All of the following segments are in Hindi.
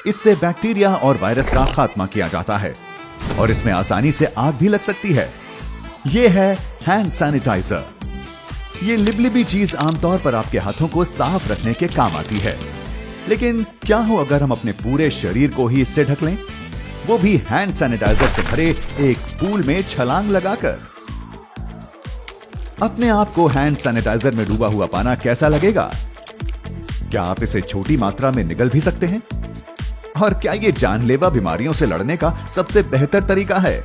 इससे बैक्टीरिया और वायरस का खात्मा किया जाता है और इसमें आसानी से आग भी लग सकती है। यह है हैंड सैनिटाइजर। ये लिबलिबी चीज आमतौर पर आपके हाथों को साफ रखने के काम आती है, लेकिन क्या हो अगर हम अपने पूरे शरीर को ही इससे ढक लें, वो भी हैंड सैनिटाइजर से भरे एक पूल में छलांग लगाकर। अपने आप को हैंड सैनिटाइजर में डूबा हुआ पाना कैसा लगेगा? क्या आप इसे छोटी मात्रा में निगल भी सकते हैं? और क्या ये जानलेवा बीमारियों से लड़ने का सबसे बेहतर तरीका है?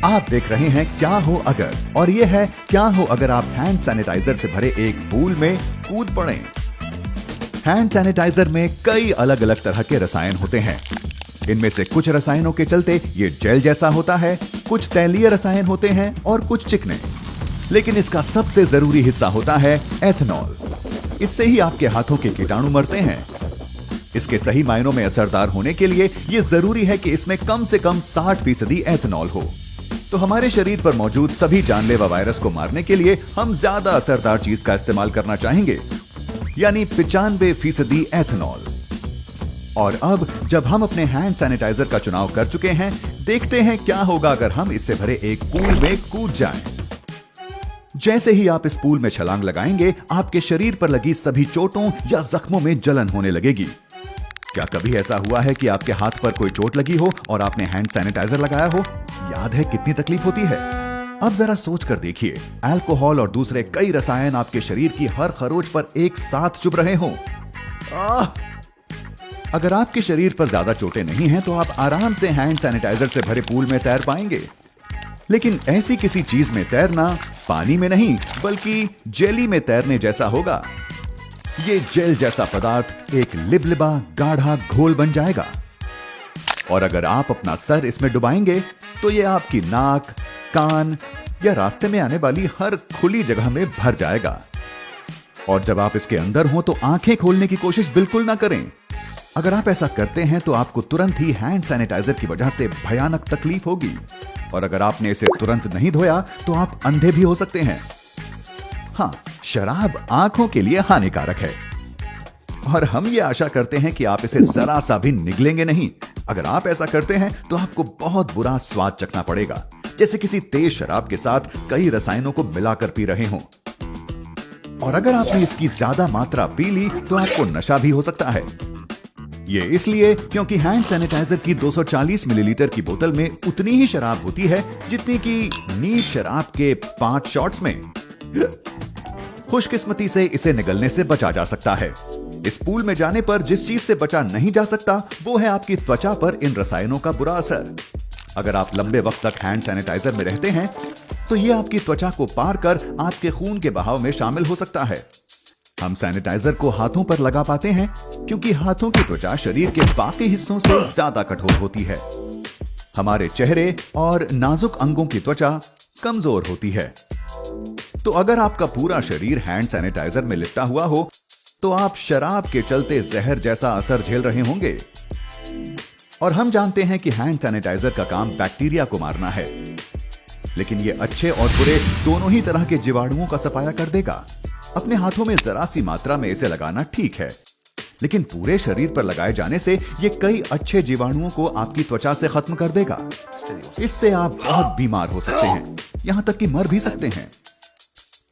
आप देख रहे हैं क्या हो अगर, और यह है क्या हो अगर आप हैंड सैनिटाइजर से भरे एक पूल में कूद पड़ें। हैंड सैनिटाइजर में कई अलग अलग तरह के रसायन होते हैं। इनमें से कुछ रसायनों के चलते ये जेल जैसा होता है, कुछ तैलीय रसायन होते हैं और कुछ चिकने। लेकिन इसका सबसे जरूरी हिस्सा होता है एथेनॉल। इससे ही आपके हाथों के कीटाणु मरते हैं। इसके सही मायनों में असरदार होने के लिए यह जरूरी है कि इसमें कम से कम 60% एथेनॉल हो। तो हमारे शरीर पर मौजूद सभी जानलेवा वायरस को मारने के लिए हम ज्यादा असरदार चीज का इस्तेमाल करना चाहेंगे, यानी 95% एथेनॉल। और अब जब हम अपने हैंड सैनिटाइजर का चुनाव कर चुके हैं, देखते हैं क्या होगा अगर हम इससे भरे एक पूल में कूद जाएं। जैसे ही आप इस पूल में छलांग लगाएंगे, आपके शरीर पर लगी सभी चोटों या जख्मों में जलन होने लगेगी। क्या कभी ऐसा हुआ है कि आपके हाथ पर कोई चोट लगी हो और आपने हैंड सैनिटाइजर लगाया हो? याद है कितनी तकलीफ होती है? अब जरा सोच कर देखिए, अल्कोहल और दूसरे कई रसायन आपके शरीर की हर खरोच पर एक साथ चुभ रहे हों। अगर आपके शरीर पर ज्यादा चोटें नहीं हैं, तो आप आराम से हैंड सैनिटाइजर से भरे पूल में तैर पाएंगे। लेकिन ऐसी किसी चीज में तैरना पानी में नहीं बल्कि जेली में तैरने जैसा होगा। ये जेल जैसा पदार्थ एक लिबलिबा गाढ़ा घोल बन जाएगा, और अगर आप अपना सर इसमें डुबाएंगे तो ये आपकी नाक, कान या रास्ते में आने वाली हर खुली जगह में भर जाएगा। और जब आप इसके अंदर हो तो आंखें खोलने की कोशिश बिल्कुल ना करें। अगर आप ऐसा करते हैं तो आपको तुरंत ही हैंड सैनिटाइजर की वजह से भयानक तकलीफ होगी, और अगर आपने इसे तुरंत नहीं धोया तो आप अंधे भी हो सकते हैं। हाँ, शराब आंखों के लिए हानिकारक है, और हम ये आशा करते हैं कि आप इसे जरा सा भी निगलेंगे नहीं। अगर आप ऐसा करते हैं तो आपको बहुत बुरा स्वाद चखना पड़ेगा, जैसे किसी तेज शराब के साथ कई रसायनों को मिलाकर पी रहे हों। और अगर आपने इसकी ज्यादा मात्रा पी ली तो आपको नशा भी हो सकता है। ये इसलिए क्योंकि हैंड सैनिटाइजर की 240 मिलीलीटर की बोतल में उतनी ही शराब होती है जितनी कि नीच शराब के 5 शॉट्स में। खुशकिस्मती से इसे निगलने से बचा जा सकता है। इस पूल में जाने पर जिस चीज से बचा नहीं जा सकता वो है आपकी त्वचा पर इन रसायनों का बुरा असर। अगर आप लंबे वक्त तक हैंड सैनिटाइजर में रहते हैं तो ये आपकी त्वचा को पार कर आपके खून के बहाव में शामिल हो सकता है। हम सैनिटाइजर को हाथों पर लगा पाते हैं क्योंकि हाथों की त्वचा शरीर के बाकी हिस्सों से ज्यादा कठोर होती है। हमारे चेहरे और नाजुक अंगों की त्वचा कमजोर होती है। तो अगर आपका पूरा शरीर हैंड सैनिटाइजर में लिपटा हुआ हो तो आप शराब के चलते जहर जैसा असर झेल रहे होंगे। और हम जानते हैं कि हैंड सैनिटाइजर का काम बैक्टीरिया को मारना है, लेकिन यह अच्छे और बुरे दोनों ही तरह के जीवाणुओं का सफाया कर देगा। अपने हाथों में जरा सी मात्रा में इसे लगाना ठीक है, लेकिन पूरे शरीर पर लगाए जाने से यह कई अच्छे जीवाणुओं को आपकी त्वचा से खत्म कर देगा। इससे आप बहुत बीमार हो सकते हैं, यहां तक कि मर भी सकते हैं।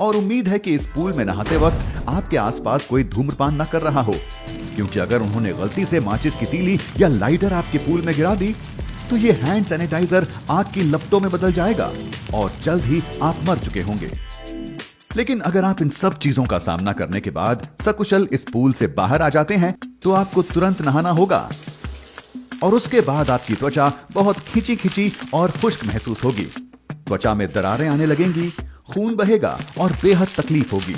और उम्मीद है कि इस पूल में नहाते वक्त आपके आसपास कोई धूम्रपान न कर रहा हो, क्योंकि अगर उन्होंने गलती से माचिस की तीली या लाइटर आपके पूल में गिरा दी तो ये हैंड सैनिटाइजर आग की लपटों में बदल जाएगा और जल्द ही आप मर चुके होंगे। लेकिन अगर आप इन सब चीजों का सामना करने के बाद सकुशल इस पूल से बाहर आ जाते हैं तो आपको तुरंत नहाना होगा, और उसके बाद आपकी त्वचा बहुत खिंची खिंची और खुश्क महसूस होगी। त्वचा में दरारें आने लगेंगी, खून बहेगा और बेहद तकलीफ होगी।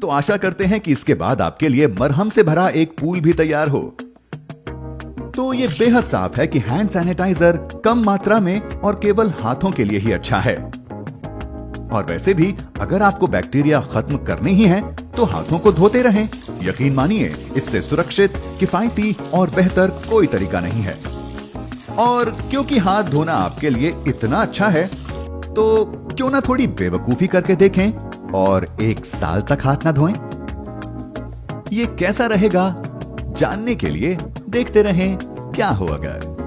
तो आशा करते हैं कि इसके बाद आपके लिए मरहम से भरा एक पूल भी तैयार हो। तो ये बेहद साफ है कि हैंड सैनिटाइजर कम मात्रा में और केवल हाथों के लिए ही अच्छा है। और वैसे भी अगर आपको बैक्टीरिया खत्म करने ही है तो हाथों को धोते रहें। यकीन मानिए, इससे सुरक्षित, किफायती और बेहतर कोई तरीका नहीं है। और क्योंकि हाथ धोना आपके लिए इतना अच्छा है तो क्यों ना थोड़ी बेवकूफी करके देखें और 1 साल तक हाथ ना धोएं। ये कैसा रहेगा जानने के लिए देखते रहें क्या हो अगर।